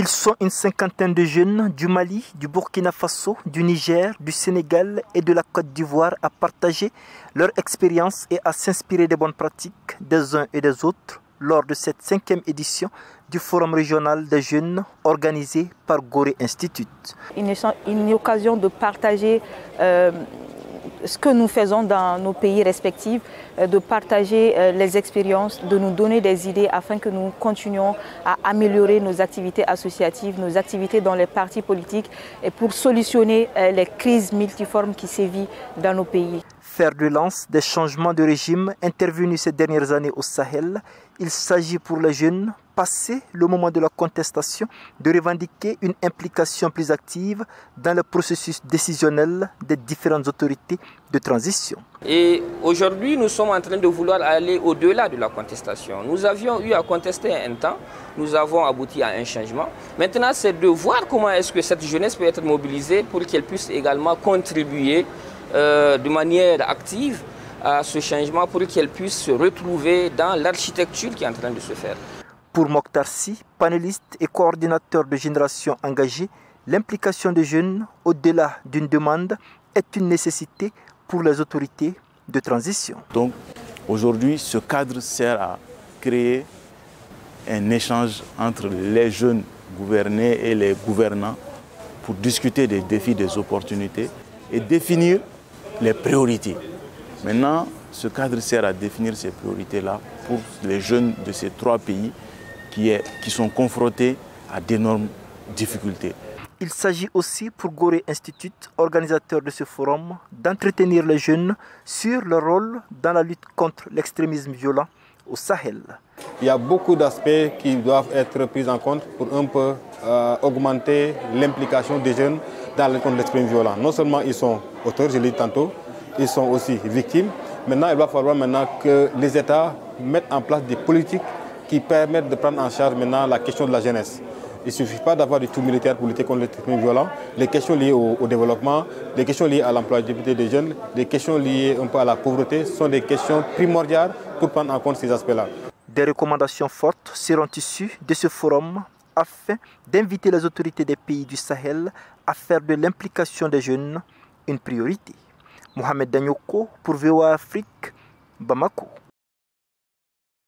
Ils sont une cinquantaine de jeunes du Mali, du Burkina Faso, du Niger, du Sénégal et de la Côte d'Ivoire à partager leur expérience et à s'inspirer des bonnes pratiques des uns et des autres lors de cette 5e édition du Forum régional des jeunes organisé par Gorée Institute. Une occasion de partager ce que nous faisons dans nos pays respectifs, de partager les expériences, de nous donner des idées afin que nous continuions à améliorer nos activités associatives, nos activités dans les partis politiques et pour solutionner les crises multiformes qui sévissent dans nos pays. Fer de lance des changements de régime intervenus ces dernières années au Sahel, il s'agit pour les jeunes, passé le moment de la contestation, de revendiquer une implication plus active dans le processus décisionnel des différentes autorités de transition. Et aujourd'hui, nous sommes en train de vouloir aller au-delà de la contestation. Nous avions eu à contester un temps, nous avons abouti à un changement. Maintenant, c'est de voir comment est-ce que cette jeunesse peut être mobilisée pour qu'elle puisse également contribuer de manière active à ce changement pour qu'elle puisse se retrouver dans l'architecture qui est en train de se faire. Pour Mokhtar Sy, panéliste et coordinateur de Génération Engagée, l'implication des jeunes, au-delà d'une demande, est une nécessité pour les autorités de transition. Donc aujourd'hui, ce cadre sert à créer un échange entre les jeunes gouvernés et les gouvernants pour discuter des défis, des opportunités et définir les priorités. Maintenant, ce cadre sert à définir ces priorités-là pour les jeunes de ces 3 pays qui sont confrontés à d'énormes difficultés. Il s'agit aussi pour Gorée Institute, organisateur de ce forum, d'entretenir les jeunes sur leur rôle dans la lutte contre l'extrémisme violent au Sahel. Il y a beaucoup d'aspects qui doivent être pris en compte pour un peu augmenter l'implication des jeunes dans la lutte contre l'extrémisme violent. Non seulement ils sont auteurs, je l'ai dit tantôt, ils sont aussi victimes. Maintenant, il va falloir que les États mettent en place des politiques qui permettent de prendre en charge maintenant la question de la jeunesse. Il ne suffit pas d'avoir du tout militaire pour lutter contre l'extrémisme violent. Les questions liées au développement, les questions liées à l'employabilité des jeunes, les questions liées un peu à la pauvreté sont des questions primordiales pour prendre en compte ces aspects-là. Des recommandations fortes seront issues de ce forum afin d'inviter les autorités des pays du Sahel à faire de l'implication des jeunes une priorité. Mohamed Danyoko pour VOA Afrique, Bamako.